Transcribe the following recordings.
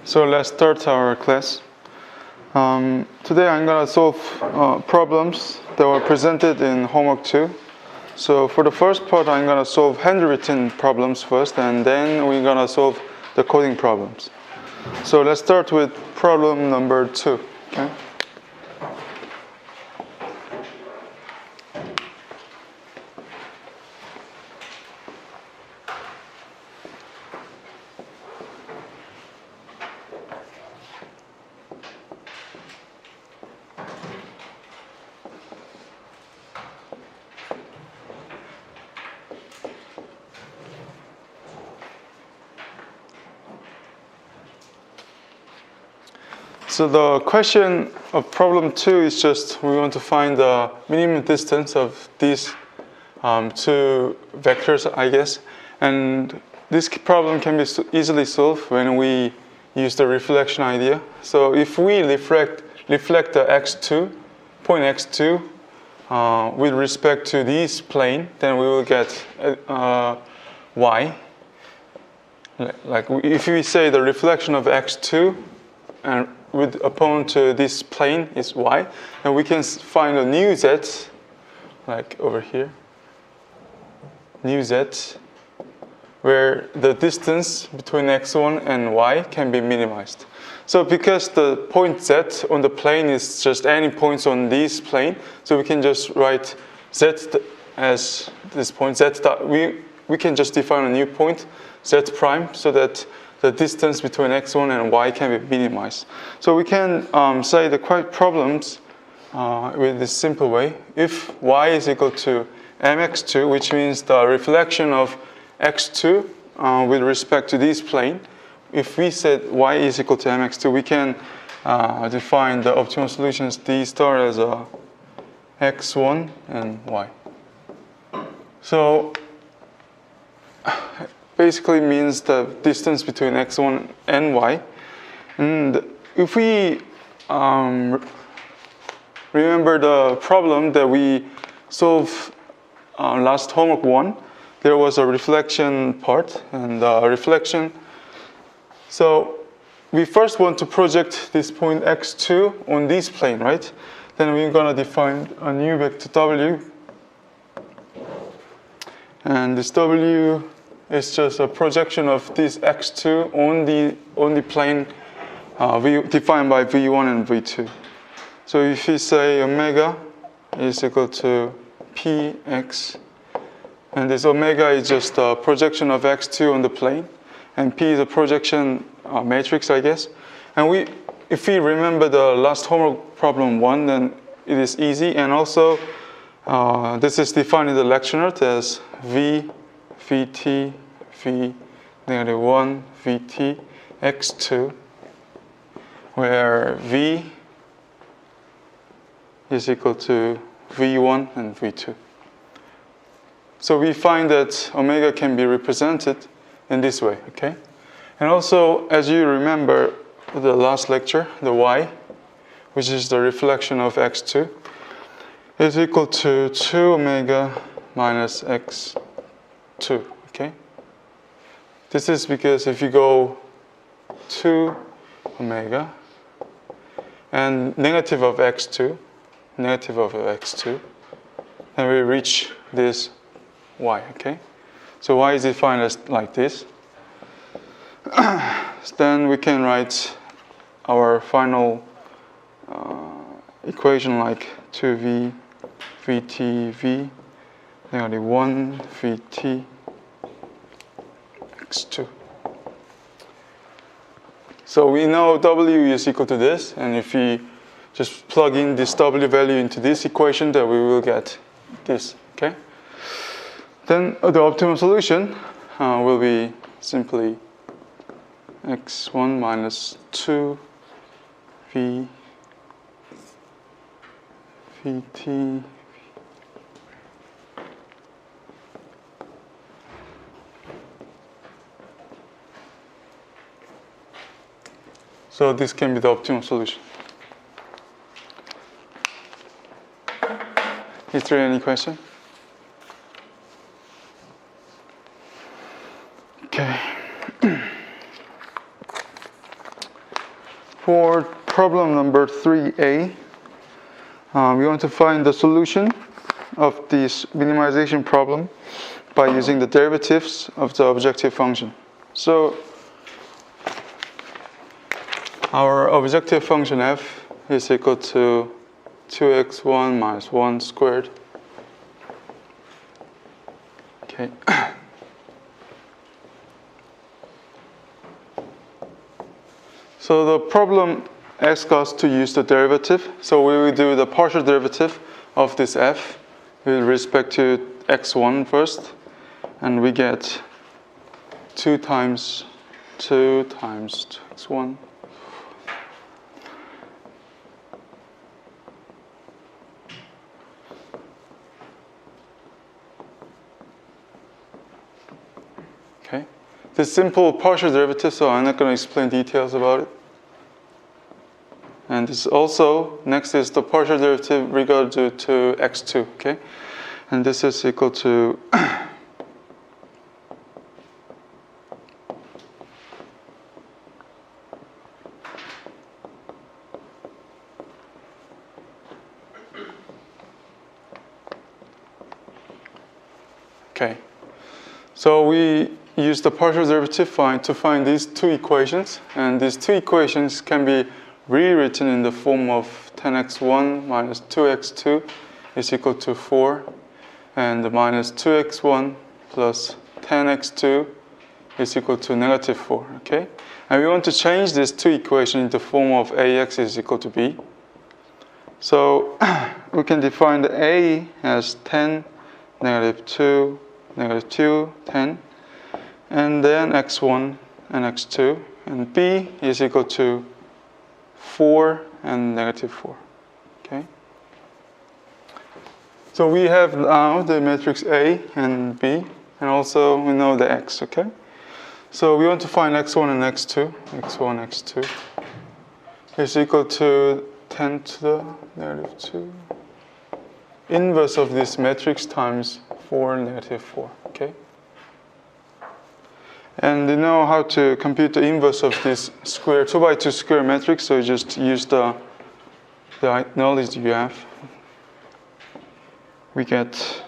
So let's start our class. Today I'm going to solve problems that were presented in homework 2. So for the first part, I'm going to solve handwritten problems first, and then we're going to solve the coding problems. So let's start with problem number 2. Okay? So the question of problem 2 is just we want to find the minimum distance of these two vectors, I guess. And this problem can be easily solved when we use the reflection idea. So if we reflect the x2, point x2, with respect to this plane, then we will get y. Like if we say the reflection of x2 and with opponent to this plane is y, and we can find a new z, like over here, new z, where the distance between x1 and y can be minimized. So because the point z on the plane is just any points on this plane, so we can just write z as this point z dot. We can just define a new point z prime so that the distance between x1 and y can be minimized. So we can say the problems with this simple way. If y is equal to mx2, which means the reflection of x2 with respect to this plane, if we said y is equal to mx2, we can define the optimal solutions d star as x1 and y. So basically means the distance between x1 and y. And if we remember the problem that we solved last homework 1, there was a reflection part and reflection. So we first want to project this point x2 on this plane, right? Then we're going to define a new vector w. And this w is just a projection of this x2 on the plane defined by v1 and v2. So if we say omega is equal to px, and this omega is just a projection of x2 on the plane, and p is a projection matrix, I guess. And if we remember the last homework problem 1, then it is easy. And also, this is defined in the lecture note as v, vt, v negative 1, vt, x2, where v is equal to v1 and v2. So we find that omega can be represented in this way, okay? And also, as you remember the last lecture, the y, which is the reflection of x2, is equal to 2 omega minus x2, okay? This is because if you go 2 omega and negative of x2, then we reach this y, okay? So y is defined as like this. Then we can write our final equation like 2v, vt, v, negative 1, vt, x2. So we know w is equal to this, and if we just plug in this w value into this equation, then we will get this, okay? Then the optimal solution will be simply x1 minus 2 v, vt, so this can be the optimal solution. Is there any question? Okay. for problem number 3a, we want to find the solution of this minimization problem by using the derivatives of the objective function. So our objective function f is equal to 2x1 minus 1 squared. Okay. So the problem asks us to use the derivative. So we will do the partial derivative of this f with respect to x1 first. And we get 2 times 2x1. Okay. This simple partial derivative, so I'm not going to explain details about it. And this also, next is the partial derivative regarding to x2, okay? And this is equal to okay. So we use the partial derivative to find these two equations, and these two equations can be rewritten in the form of 10x1 minus 2x2 is equal to 4, and minus 2x1 plus 10x2 is equal to negative 4, okay? And we want to change these two equations in the form of ax is equal to b. So we can define the a as 10, negative 2, negative 2, 10, and then x1 and x2, and b is equal to 4 and negative 4, okay? So we have now the matrix A and B, and also we know the x, okay? So we want to find x1 and x2. x1, x2 is equal to 10 to the negative 2. Inverse of this matrix times 4 and negative 4, okay? And you know how to compute the inverse of this square 2 by 2 square matrix, so you just use the knowledge you have. We get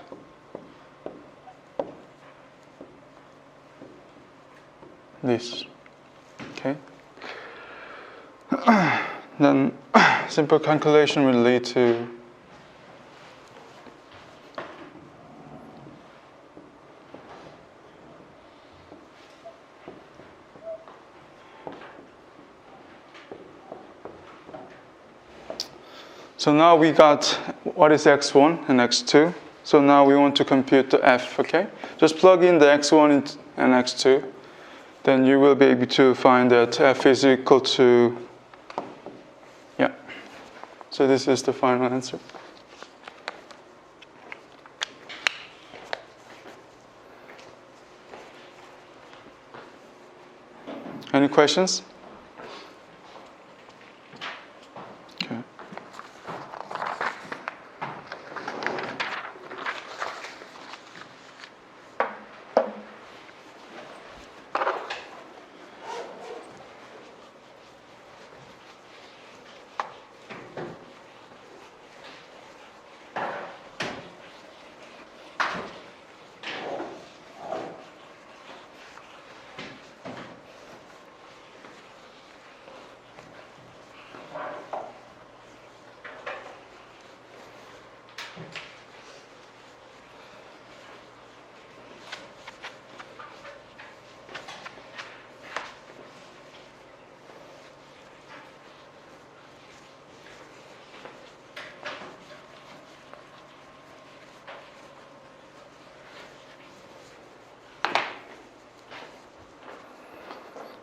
this, okay? Then simple calculation will lead to so now we got what is x1 and x2. So now we want to compute the f, okay? Just plug in the x1 and x2. Then you will be able to find that f is equal to, yeah. So this is the final answer. Any questions? Okay.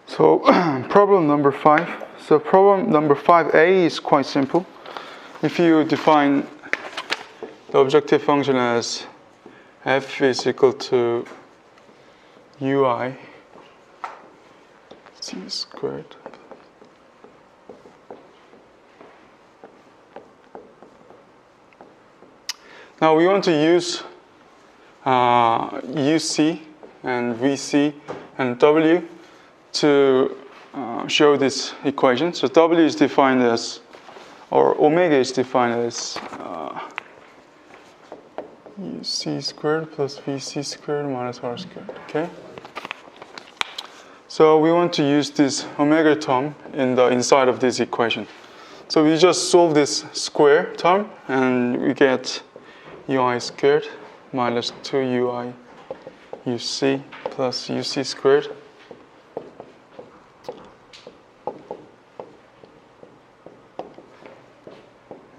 So problem number 5. So problem number 5a is quite simple. If you define the objective function as f is equal to ui c squared. Now we want to use UC and VC and W to show this equation. So W is defined as, or omega is defined as UC squared plus VC squared minus R squared, okay? So we want to use this omega term in the inside of this equation. So we just solve this square term and we get UI squared minus 2UI UC plus UC squared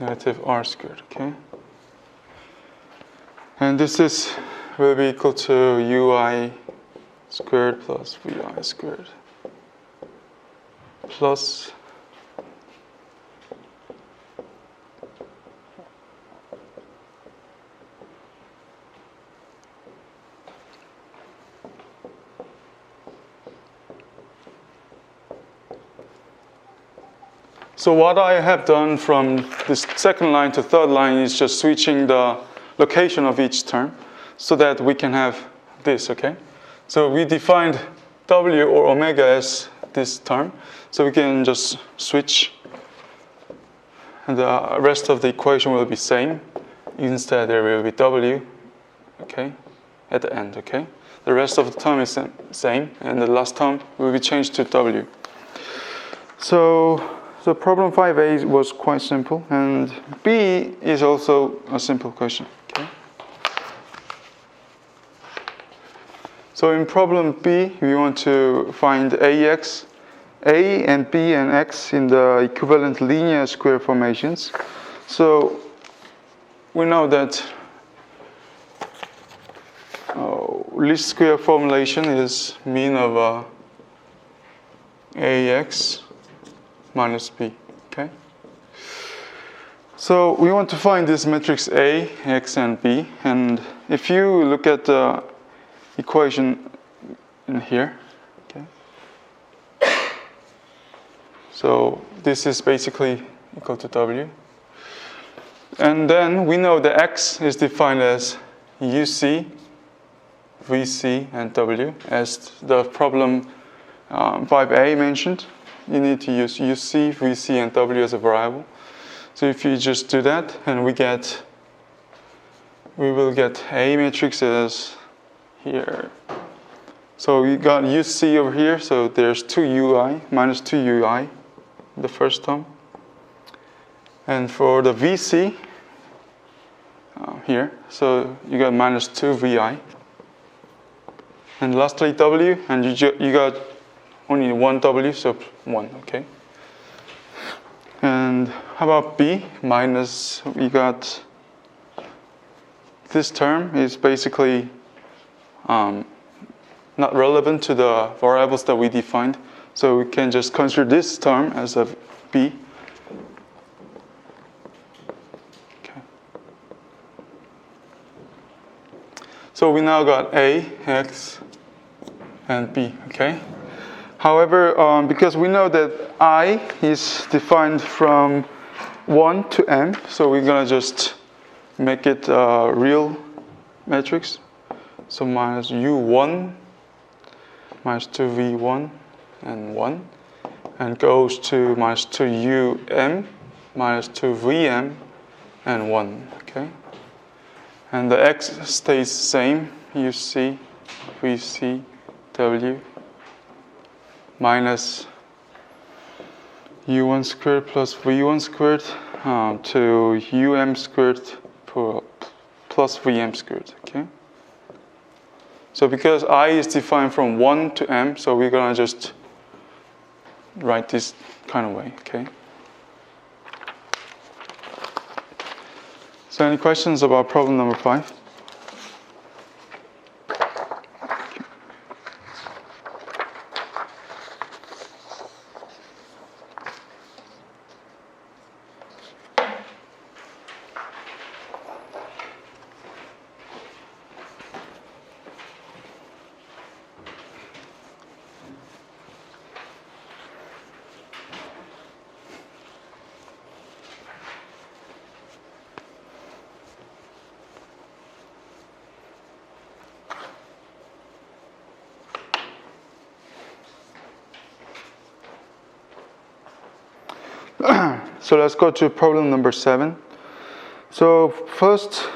negative R squared, okay? And this will be equal to UI squared plus VI squared plus So what I have done from this second line to third line is just switching the location of each term so that we can have this, okay? So we defined W or omega as this term, so we can just switch and the rest of the equation will be same. Instead there will be W, okay, at the end, okay? The rest of the term is same and the last term will be changed to W. So problem 5a was quite simple, and B is also a simple question. Okay. So in problem B, we want to find AX, A and B and X in the equivalent linear square formations. So we know that least square formulation is mean of AX minus B, okay? So we want to find this matrix A, X, and B. And if you look at the equation in here, okay? So this is basically equal to W. And then we know the X is defined as UC, VC, and W, as the problem 5a mentioned. You need to use UC, VC, and W as a variable. So if you just do that, and we will get A matrix as here. So we got UC over here, so there's 2UI, minus 2UI, the first term. And for the VC, here, so you got minus 2VI. And lastly W, and you got only one W, so 1, okay? And how about B? Minus, we got this term is basically not relevant to the variables that we defined. So we can just consider this term as a B. Okay. So we now got A, X, and B, okay? However, because we know that I is defined from 1 to m, so we're going to just make it a real matrix. So minus U1, minus 2V1, and 1, and goes to minus 2UM, minus 2VM, and 1, okay? And the X stays the same, UC, VC, W, minus U1 squared plus V1 squared to UM squared plus VM squared, okay? So because I is defined from 1 to m, so we're gonna just write this kind of way, okay? So any questions about problem number 5? So let's go to problem number 7. So first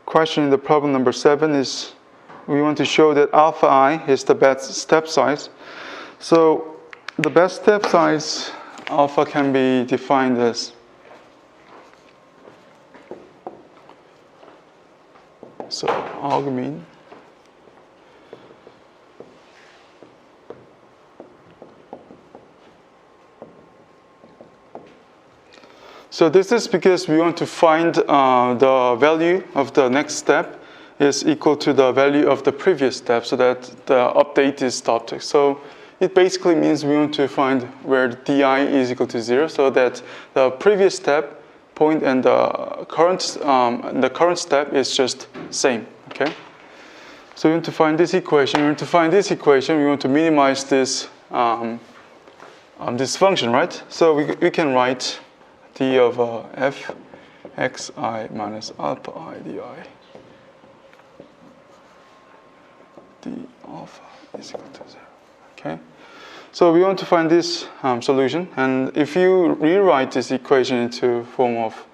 question in the problem number 7 is we want to show that alpha I is the best step size. So the best step size alpha can be defined as argmin So this is because we want to find the value of the next step is equal to the value of the previous step, so that the update is the object. So it basically means we want to find where di is equal to 0, so that the previous step point and the current step is just same. Okay. So we want to find this equation. We want to find this equation. We want to minimize this this function, right? So we can write d of f xi minus alpha I di d alpha is equal to 0. Okay, so we want to find this solution, and if you rewrite this equation into form of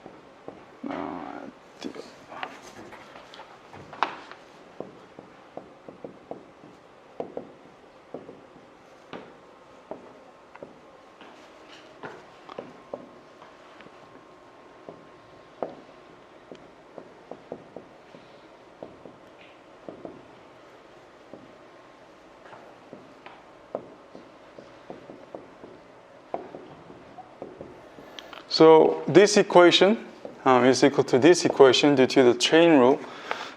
So this equation is equal to this equation due to the chain rule.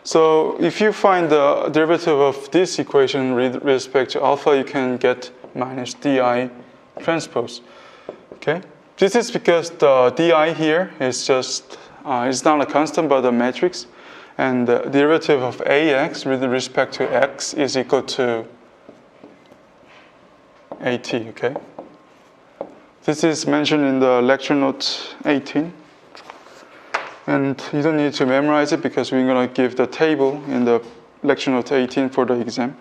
So if you find the derivative of this equation with respect to alpha, you can get minus di transpose. Okay, this is because the di here is just it's not a constant but a matrix, and the derivative of ax with respect to x is equal to at. Okay. This is mentioned in the lecture note 18, and you don't need to memorize it because we're going to give the table in the lecture note 18 for the exam.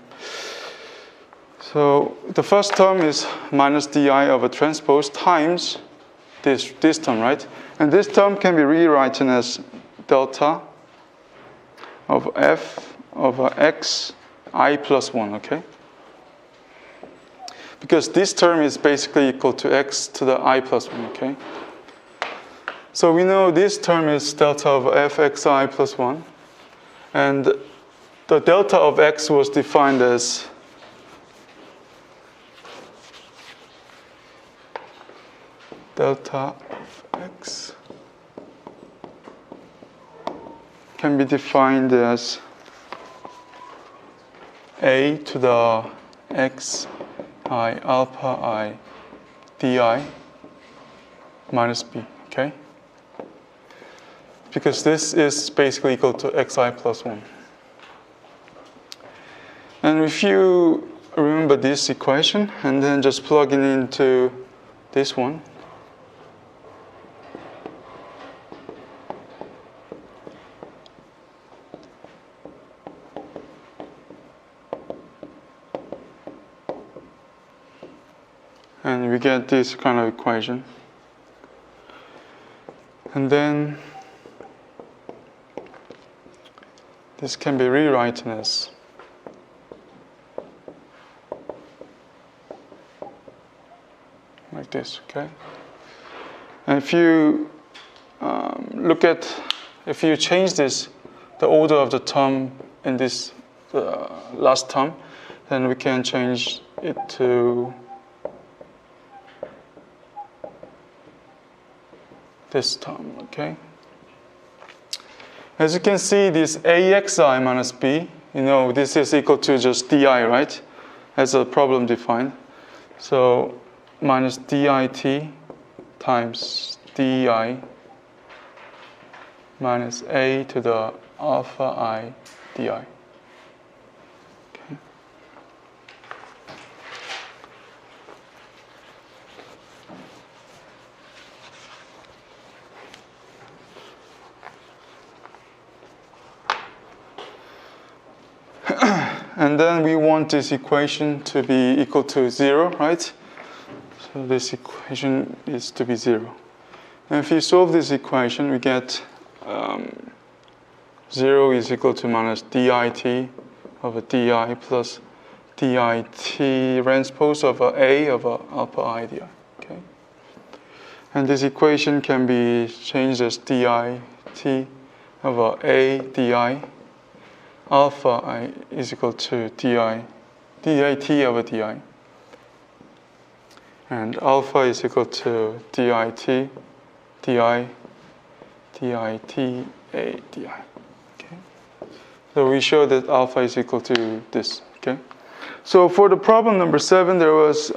So the first term is minus di of a transpose times this term, right? And this term can be rewritten as delta of f of x I plus 1, okay? Because this term is basically equal to x to the I plus 1, okay? So we know this term is delta of fxi plus 1. And the delta of x was defined as delta of x can be defined as a to the x I alpha I di minus b, okay? Because this is basically equal to xi plus 1. And if you remember this equation and then just plug it into this one, and we get this kind of equation. And then this can be rewritten as like this, okay? And if you if you change this, the order of the term in this last term, then we can change it to this term, okay? As you can see, this axi minus b, this is equal to just di, right? As a problem defined. So minus dit times di minus a to the alpha I di. Okay. And then we want this equation to be equal to 0, right? So this equation is to be 0. And if you solve this equation, we get 0 is equal to minus dit of a di plus dit transpose of a of a alpha I di. Okay? And this equation can be changed as dit of a di alpha I is equal to dit of a di. And alpha is equal to dit di a di. Okay. So we show that alpha is equal to this. Okay. So for the problem number 7, there was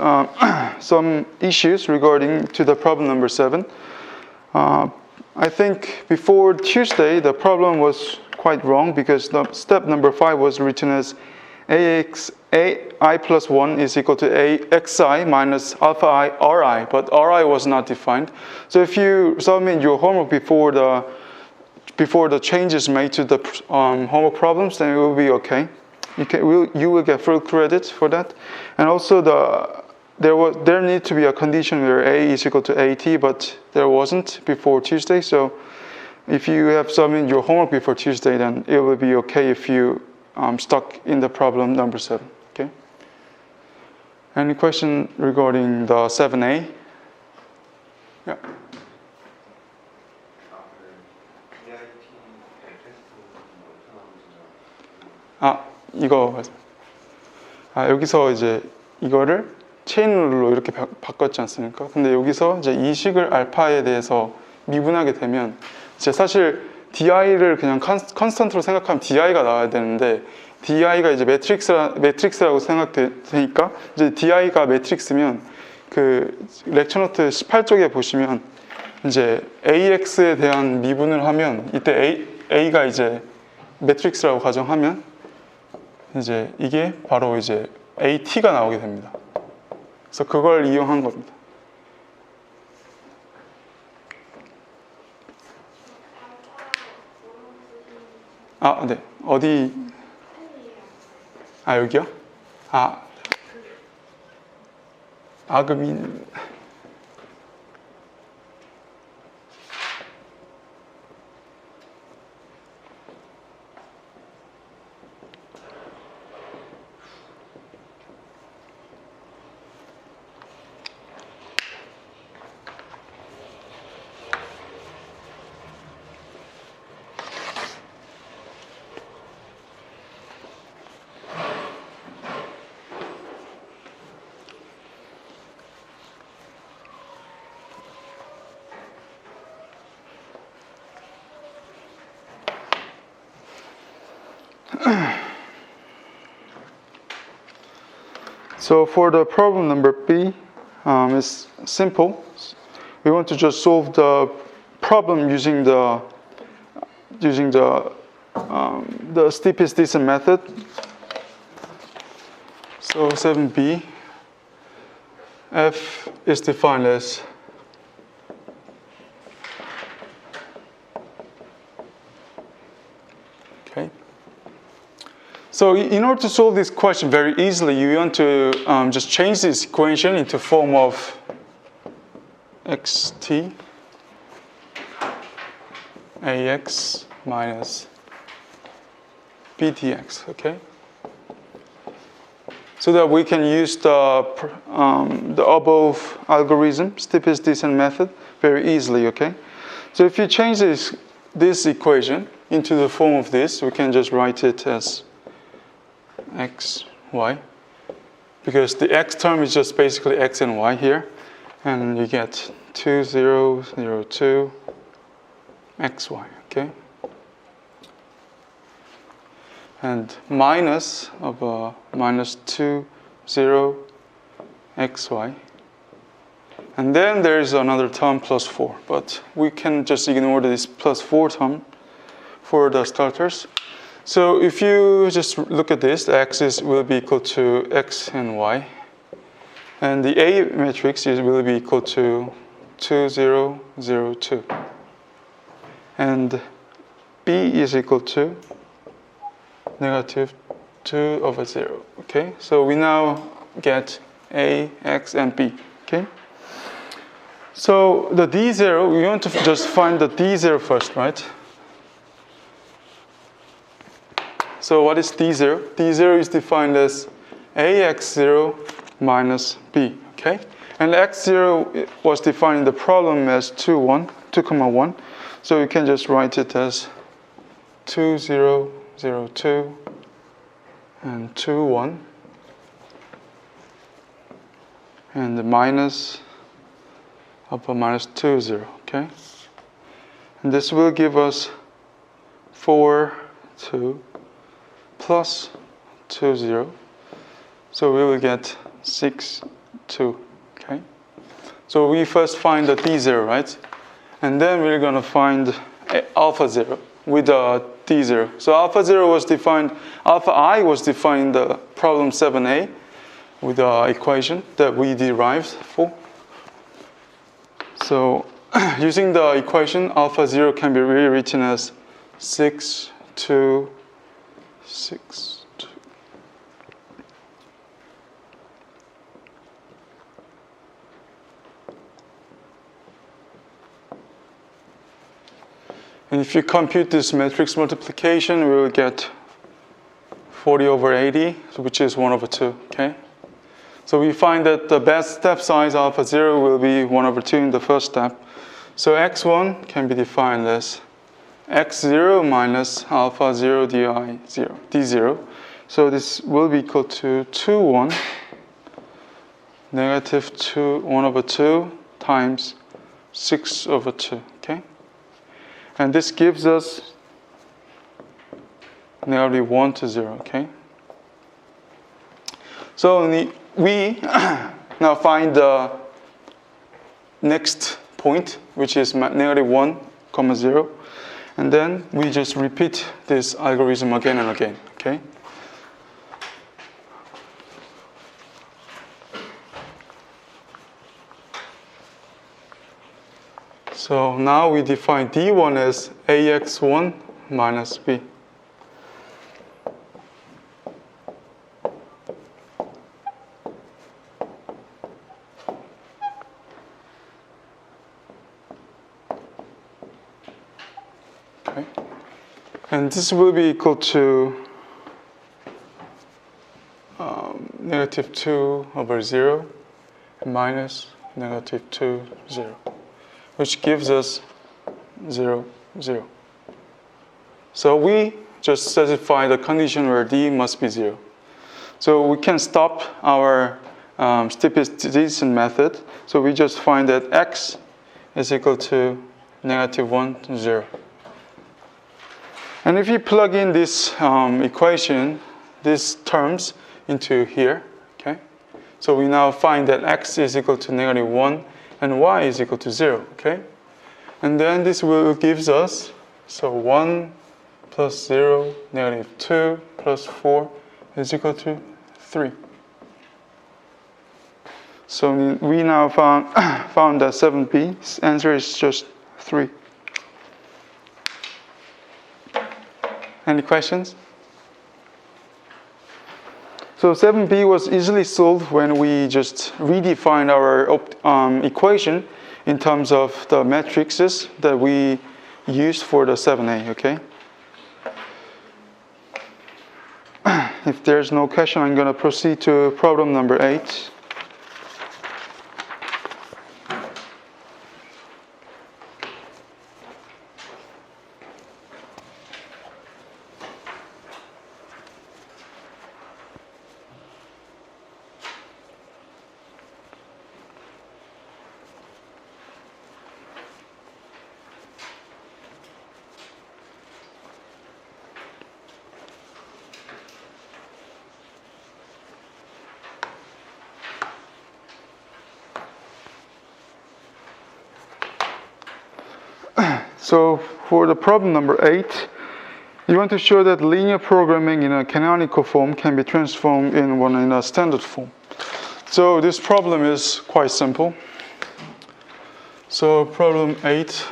some issues regarding to the problem number 7. I think before Tuesday the problem was quite wrong because the step number 5 was written as ai plus 1 is equal to axi minus alpha I ri, but ri was not defined. So if you submit your homework before the changes made to the homework problems, then it will be okay. You will get full credit for that. And also there need to be a condition where a is equal to at, but there wasn't before Tuesday. So if you have submitted your homework before Tuesday, then it will be okay if you stuck in the problem number 7. Okay. Any question regarding the 7a? Yeah. 여기서 이제 이거를 체인룰로 이렇게 바꿨지 않습니까? 근데 여기서 이제 이 식을 알파에 대해서 미분하게 되면 이제 사실 di를 그냥 컨스턴트로 생각하면 di가 나와야 되는데 di가 이제 매트릭스라고 생각되니까 이제 di가 매트릭스면 그 렉처 노트 18쪽에 보시면 이제 AX에 대한 미분을 하면 이때 A가 이제 매트릭스라고 가정하면 이제 이게 바로 이제 AT가 나오게 됩니다. 그래서 그걸 이용한 겁니다. 네. 어디? 여기요? 그럼 So for the problem number B, it's simple. We want to just solve the problem using the steepest descent method. So 7b, f is defined as So in order to solve this question very easily, you want to just change this equation into form of xt ax minus btx, okay? So that we can use the above algorithm, steepest descent method, very easily, okay? So if you change this equation into the form of this, we can just write it as x, y, because the x term is just basically x and y here, and you get 2, 0, 0, 2, x, y, okay? And minus of minus 2, 0, x, y. And then there is another term plus 4, but we can just ignore this plus 4 term for the starters. So if you just look at this, the axis will be equal to x and y. And the A matrix will be equal to 2, 0, 0, 2. And B is equal to negative 2 over 0. Okay, so we now get A, X, and B. Okay. So the D0, we want to just find the D0 first, right? So what is D0? D0 is defined as AX0 minus B, okay? And X0 was defined in the problem as 2, 1. So you can just write it as 2, 0, 0, 2, and 2, 1. And the minus upper minus 2, 0, okay? And this will give us 4, 2, plus 2, 0. So we will get 6, 2, okay? So we first find the D0, right? And then we're going to find alpha 0 with the D0. So alpha 0 was defined, alpha I was defined in the problem 7a with the equation that we derived for. So using the equation, alpha 0 can be rewritten as 6, 2, 6, 2. And if you compute this matrix multiplication, we will get 40 over 80, which is 1 over 2, okay? So we find that the best step size alpha 0 will be 1 over 2 in the first step. So x1 can be defined as x0 minus alpha 0 d0. So this will be equal to 2, 1, negative 2, 1 over 2 times 6 over 2, okay? And this gives us negative 1 to 0, okay? So we now find the next point, which is negative 1, 0. And then we just repeat this algorithm again and again, okay? So now we define D1 as AX1 minus B. Okay. And this will be equal to negative 2 over 0 minus negative 2, 0. Which gives us 0, 0. So we just specify the condition where D must be 0. So we can stop our steepest descent method. So we just find that x is equal to negative 1, 0. And if you plug in this equation, these terms into here, okay? So we now find that x is equal to negative 1 and y is equal to 0, okay? And then this will gives us, so 1 plus 0, negative 2 plus 4 is equal to 3. So we now found that 7b's answer is just 3. Any questions? So 7b was easily solved when we just redefined our equation in terms of the matrices that we used for the 7a, okay? If there's no question, I'm going to proceed to problem number 8. So for the problem number 8, you want to show that linear programming in a canonical form can be transformed in a standard form. So this problem is quite simple. So problem 8.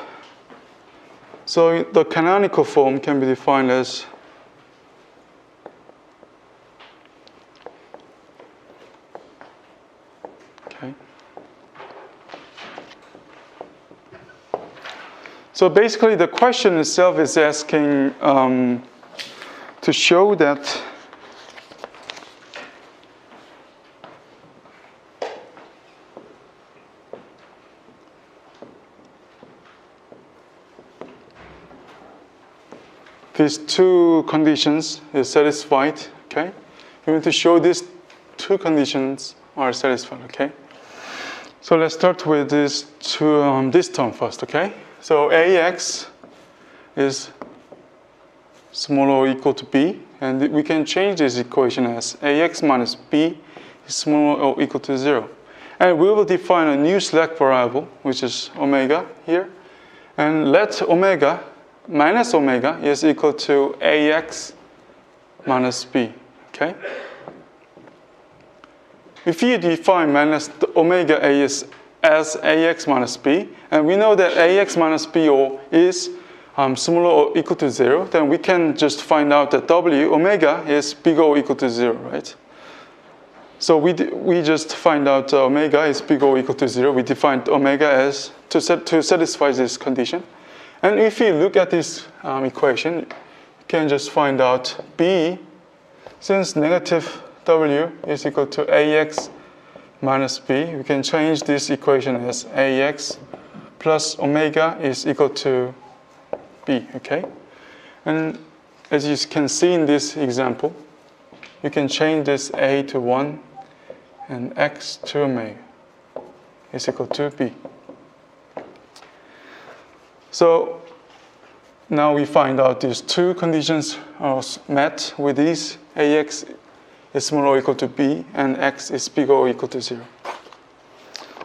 So the canonical form can be defined as So basically, the question itself is asking to show that these two conditions is satisfied, okay? We want to show these two conditions are satisfied, okay? So let's start with this term first, okay? So AX is smaller or equal to B, and we can change this equation as AX minus B is smaller or equal to 0. And we will define a new slack variable, which is omega here, and let omega minus omega is equal to AX minus B, okay? If you define minus omega A as AX minus B, and we know that AX minus B is smaller or equal to 0, then we can just find out that W omega is bigger or equal to 0, right? So we just find out omega is bigger or equal to 0. We defined omega as to satisfy this condition. And if you look at this equation, you can just find out B, since negative W is equal to AX minus B, we can change this equation as AX plus omega is equal to B, okay? And as you can see in this example, you can change this A to 1 and X to omega is equal to B. So now we find out these two conditions are met with these AX is smaller or equal to B, and X is bigger or equal to 0.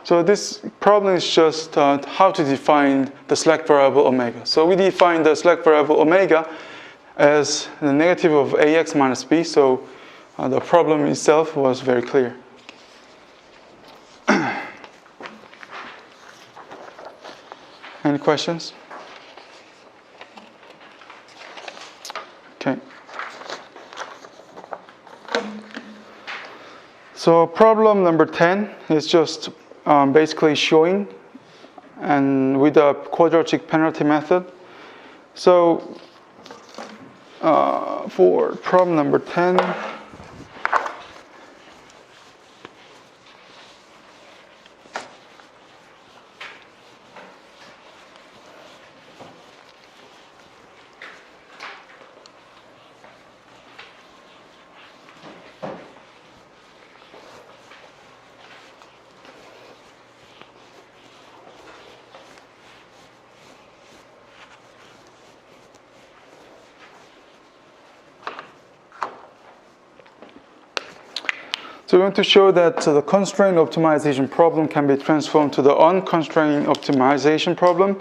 So this problem is just how to define the slack variable omega. So we define the slack variable omega as the negative of AX minus B, so the problem itself was very clear. Any questions? Okay. So problem number 10 is just basically showing, and with the quadratic penalty method. So for problem number 10, so we want to show that the constraint optimization problem can be transformed to the unconstrained optimization problem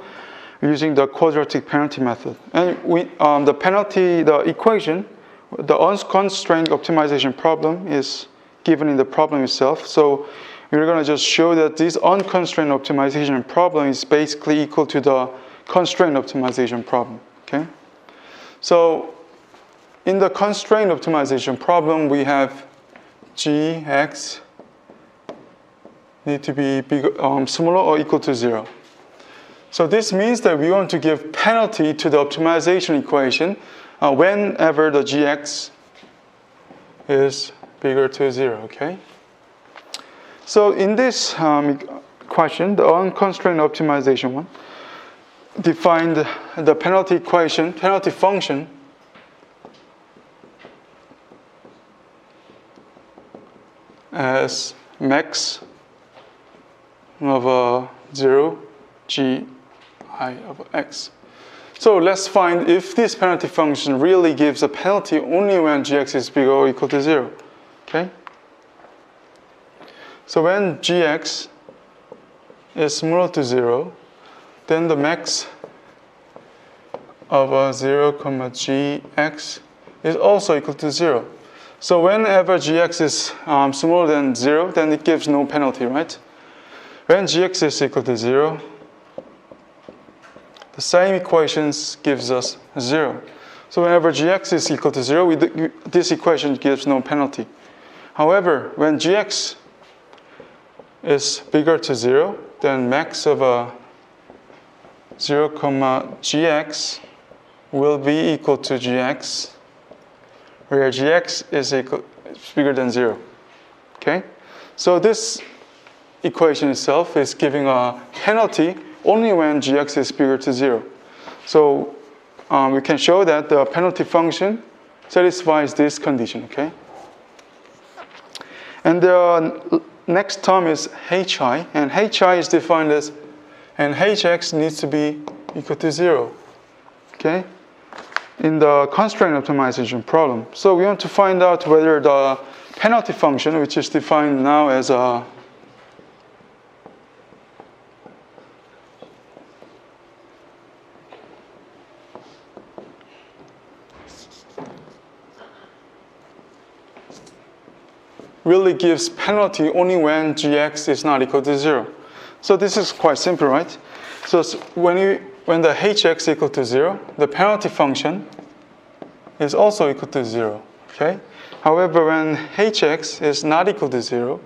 using the quadratic penalty method. And the equation, the unconstrained optimization problem is given in the problem itself. So we're going to just show that this unconstrained optimization problem is basically equal to the constrained optimization problem, okay? So in the constrained optimization problem, we have Gx need to be bigger, smaller or equal to 0. So this means that we want to give penalty to the optimization equation whenever the Gx is bigger to 0, okay? So in this question, the unconstrained optimization one, defined the penalty function as max of 0 gi of x. So let's find if this penalty function really gives a penalty only when gx is bigger or equal to 0. Okay? So when gx is smaller to 0, then the max of 0, gx is also equal to 0. So whenever gx is smaller than 0, then it gives no penalty, right? When gx is equal to 0, the same equations gives us 0. So whenever gx is equal to 0, this equation gives no penalty. However, when gx is bigger to 0, then max of 0 comma gx will be equal to gx, where gx is bigger than 0. Okay? So this equation itself is giving a penalty only when gx is bigger to 0. So we can show that the penalty function satisfies this condition. Okay? And the next term is hi, and hi is defined as, and hx needs to be equal to 0. Okay? In the constraint optimization problem. So we want to find out whether the penalty function, which is defined now as a really gives penalty only when gx is not equal to 0. So this is quite simple, right? So when the hx equal to 0, the penalty function is also equal to 0. Okay? However, when hx is not equal to 0,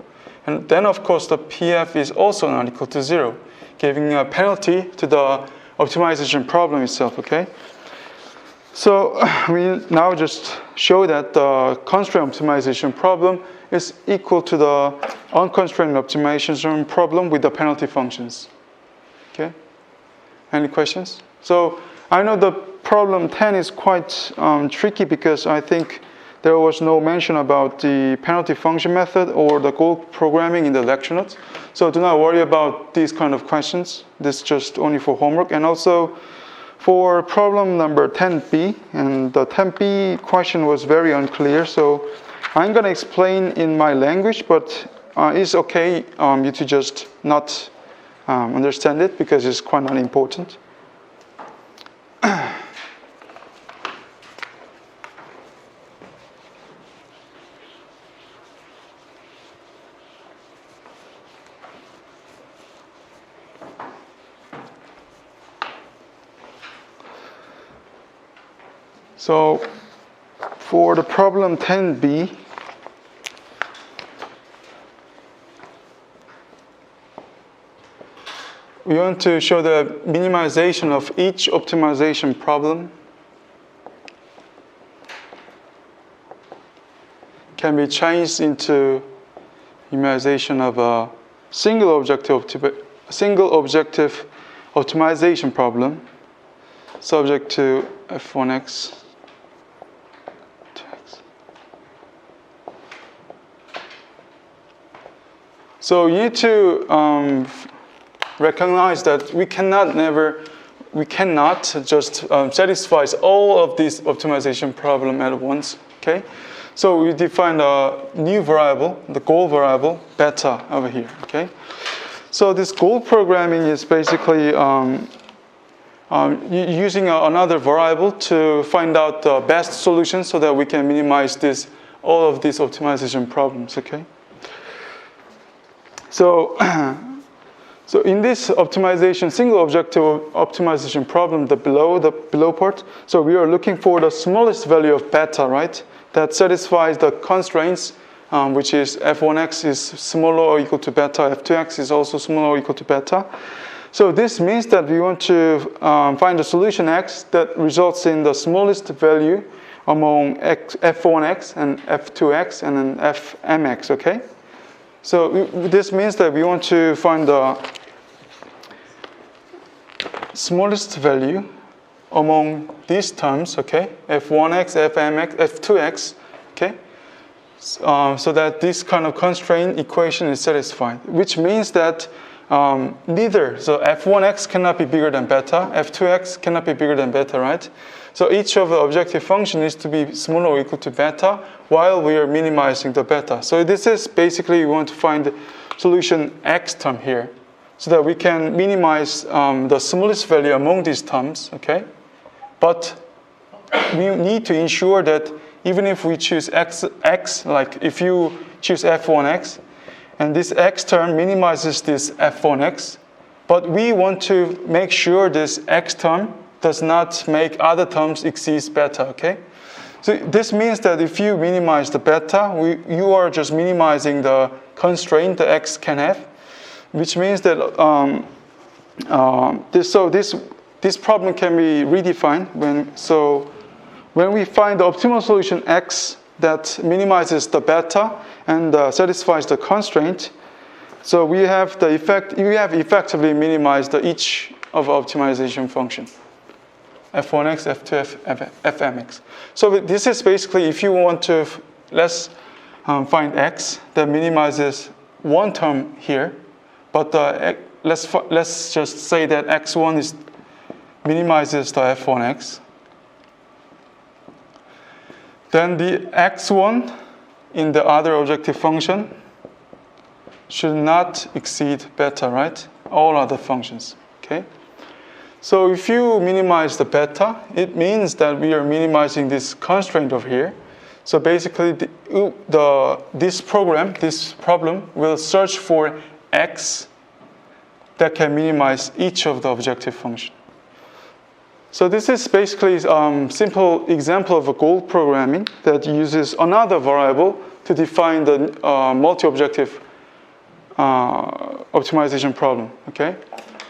and then of course the pf is also not equal to 0, giving a penalty to the optimization problem itself. Okay? So we now just show that the constraint optimization problem is equal to the unconstrained optimization problem with the penalty functions. Okay? Any questions? So I know the problem 10 is quite tricky because I think there was no mention about the penalty function method or the goal programming in the lecture notes. So do not worry about these kind of questions. This is just only for homework. And also for problem number 10b, and the 10b question was very unclear. So I'm going to explain in my language, but it's okay you to just not understand it because it's quite not important. So for the problem 10b, we want to show the minimization of each optimization problem can be changed into minimization of a single objective optimization problem subject to f1x. So you need to recognize that we cannot just satisfy all of these optimization problem at once. Okay, so we define a new variable, the goal variable beta over here. Okay, so this goal programming is basically using another variable to find out the best solution so that we can minimize all of these optimization problems. Okay. So in this single objective optimization problem, the below part, so we are looking for the smallest value of beta, right? That satisfies the constraints, which is f1x is smaller or equal to beta, f2x is also smaller or equal to beta. So this means that we want to find a solution x that results in the smallest value among f1x and f2x and then fmx, okay? So this means that we want to find the smallest value among these terms, okay? f1x, fmx, f2x, okay? So that this kind of constraint equation is satisfied, which means that neither, so f1x cannot be bigger than beta, f2x cannot be bigger than beta, right? So each of the objective function needs to be smaller or equal to beta while we are minimizing the beta. So this is basically we want to find the solution x term here so that we can minimize the smallest value among these terms, okay? But we need to ensure that even if we choose x, like if you choose f1x, and this x term minimizes this f1x, but we want to make sure this x term does not make other terms exceed beta, okay? So this means that if you minimize the beta, you are just minimizing the constraint the x can have, which means that this this problem can be redefined when we find the optimal solution X that minimizes the beta and satisfies the constraint. So we have effectively minimized each of optimization function, f1x, f2, fmx. So this is basically, if you want to find x that minimizes one term here, but let's just say that x1 minimizes the f1x. Then the x1 in the other objective function should not exceed beta, right? All other functions, okay? So if you minimize the beta, it means that we are minimizing this constraint over here. So basically, this problem will search for x that can minimize each of the objective functions. So this is basically a simple example of a goal programming that uses another variable to define the multi-objective optimization problem, okay?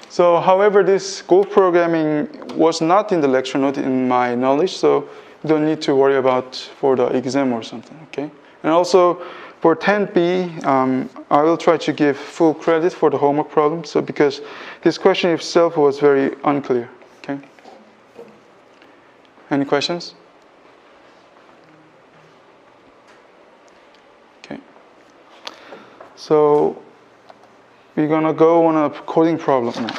So however, this goal programming was not in the lecture note in my knowledge, so you don't need to worry about for the exam or something, okay? And also for 10B, I will try to give full credit for the homework problem, so because this question itself was very unclear, okay? Any questions? Okay. So we're gonna go on a coding problem now.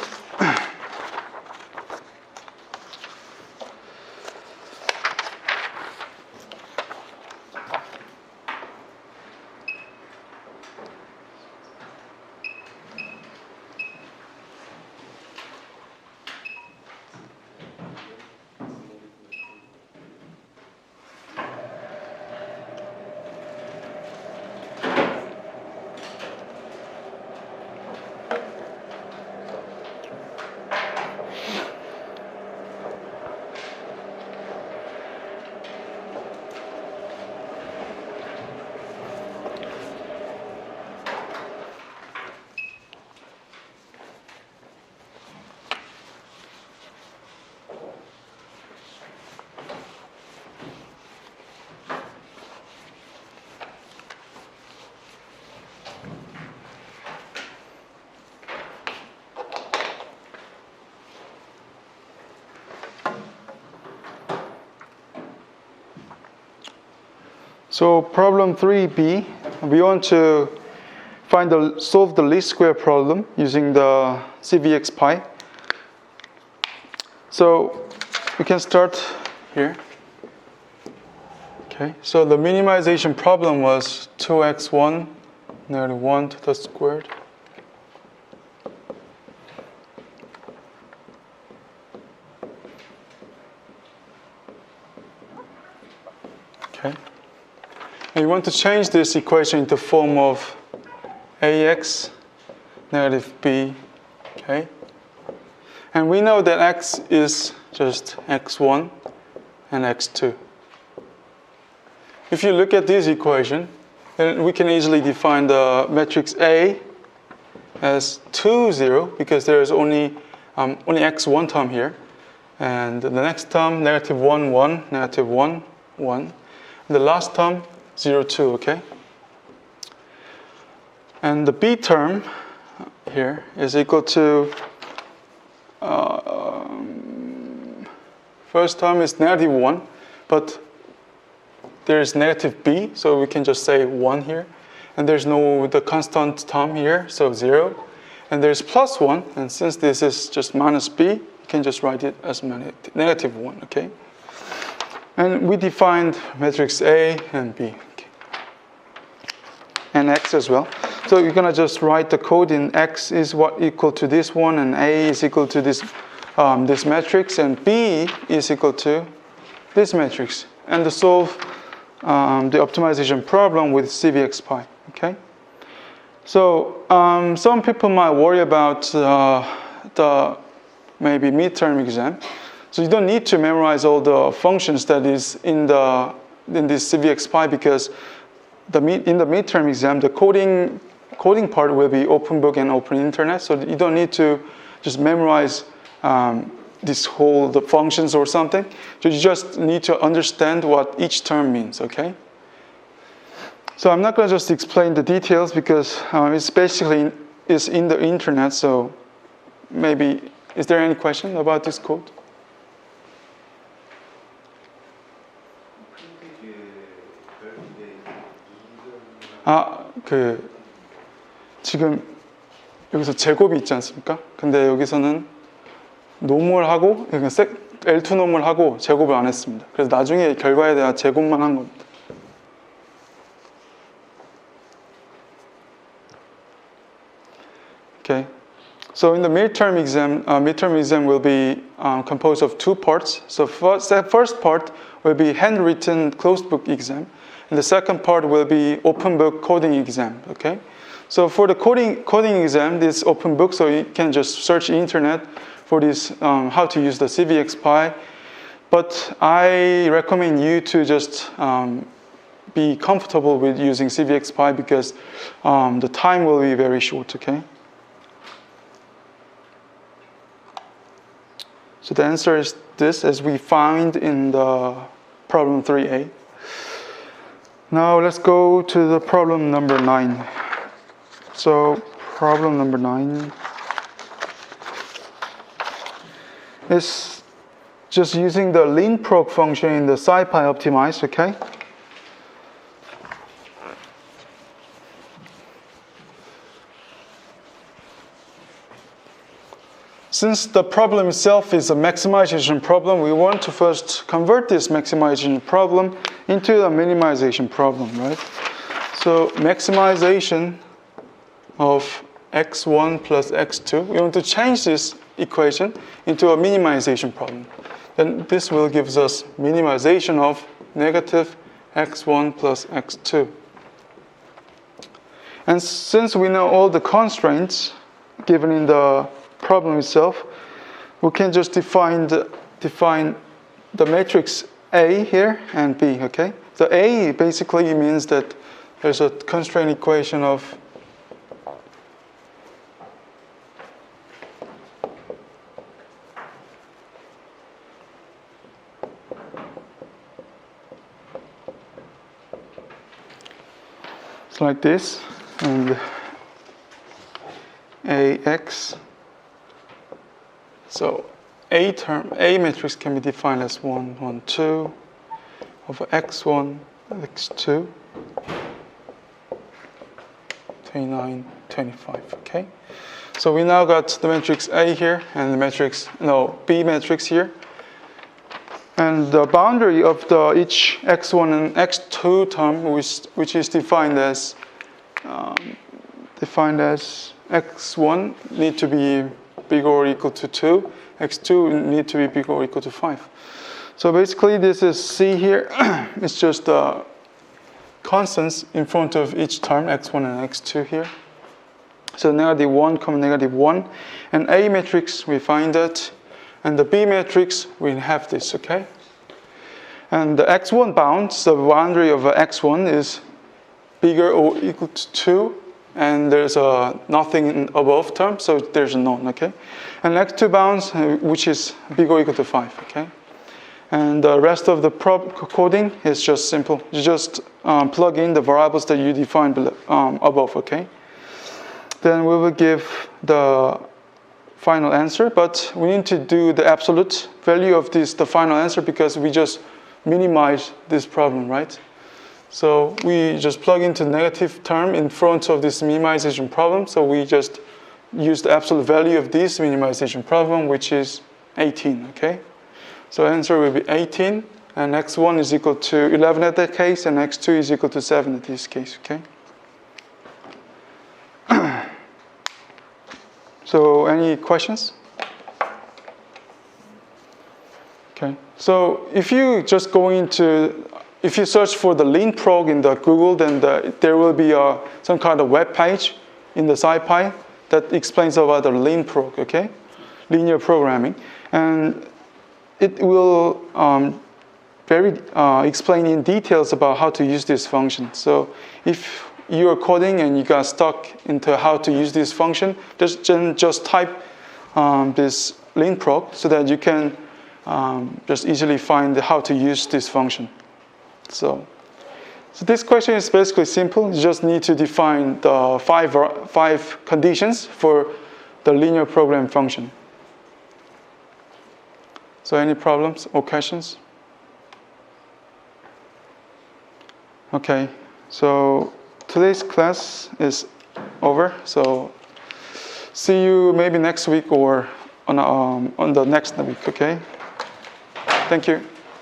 So problem 3b, we want to solve the least square problem using the CVXPy. So we can start here. Okay, so the minimization problem was 2x1 negative 1 to the squared. Okay. And you want to change this equation into form of ax negative b, okay? And we know that x is just x1 and x2. If you look at this equation, then we can easily define the matrix A as 2, 0, because there is only x1 term here. And the next term, negative 1, 1, negative 1, 1. And the last term, 0, 2, okay? And the b term here is equal to, first term is negative 1, but there is negative b, so we can just say 1 here. And there's the constant term here, so 0. And there's plus 1, and since this is just minus b, you can just write it as negative 1, okay? And we defined matrix A and B, okay, and X as well. So you're gonna just write the code in X is equal to this one, and A is equal to this matrix, and B is equal to this matrix, and to solve the optimization problem with CVXPy, okay? So some people might worry about the maybe midterm exam. So you don't need to memorize all the functions that is in this CVXPy, because in the midterm exam, the coding part will be open book and open internet. So you don't need to just memorize this whole the functions or something. So you just need to understand what each term means, okay? So I'm not going to just explain the details because it's basically is in the internet. So maybe, is there any question about this code? 지금 여기서 제곱이 있지 않습니까? 근데 여기서는 노멀하고 L2 노멀하고 제곱을 안 했습니다. 그래서 나중에 결과에 대한 제곱만 한 겁니다. Okay. So in the midterm exam will be composed of two parts. So the first part will be handwritten closed book exam, and the second part will be open book coding exam. Okay. So for the coding exam, this open book, so you can just search internet for this how to use the CVXPy. But I recommend you to just be comfortable with using CVXPy because the time will be very short. Okay. So the answer is this, as we find in the problem 3a. Now let's go to the problem number 9. So problem number 9 is just using the linprog function in the SciPy optimize, okay? Since the problem itself is a maximization problem, we want to first convert this maximization problem into a minimization problem, right? So maximization of x1 plus x2, we want to change this equation into a minimization problem. Then this will give us minimization of negative x1 plus x2. And since we know all the constraints given in the problem itself, we can just define the matrix A here and B, okay? So A basically means that there's a constraint equation of it's like this, and AX. So A matrix can be defined as 1, 1, 2 over x1, x2, 29, 25, okay? So we now got the matrix A here and the B matrix here. And the boundary of each x1 and x2 term, which is defined as x1 need to be bigger or equal to 2, x2 need to be bigger or equal to 5. So basically this is C here, it's just constants in front of each term, x1 and x2 here. So negative 1, negative 1. And A matrix, we find that. And the B matrix, we have this, okay? And the x1 bounds, the boundary of x1 is bigger or equal to 2. And there's nothing above term, so there's a none, okay? And x2 bounds, which is bigger or equal to 5, okay? And the rest of the coding is just simple. You just plug in the variables that you defined above, okay? Then we will give the final answer, but we need to do the absolute value of the final answer because we just minimize this problem, right? So we just plug into negative term in front of this minimization problem. So we just use the absolute value of this minimization problem, which is 18, okay? So answer will be 18, and x1 is equal to 11 at that case, and x2 is equal to 7 at this case, okay? So any questions? Okay, so if you just go if you search for the linprog in the Google, then there will be some kind of web page in the SciPy that explains about the linprog, okay? Linear programming. And it will explain in details about how to use this function. So if you're coding and you got stuck into how to use this function, just type this linprog so that you can just easily find how to use this function. So this question is basically simple. You just need to define the five conditions for the linear program function. So any problems or questions? Okay, so today's class is over. So see you maybe next week or on the next week, okay? Thank you.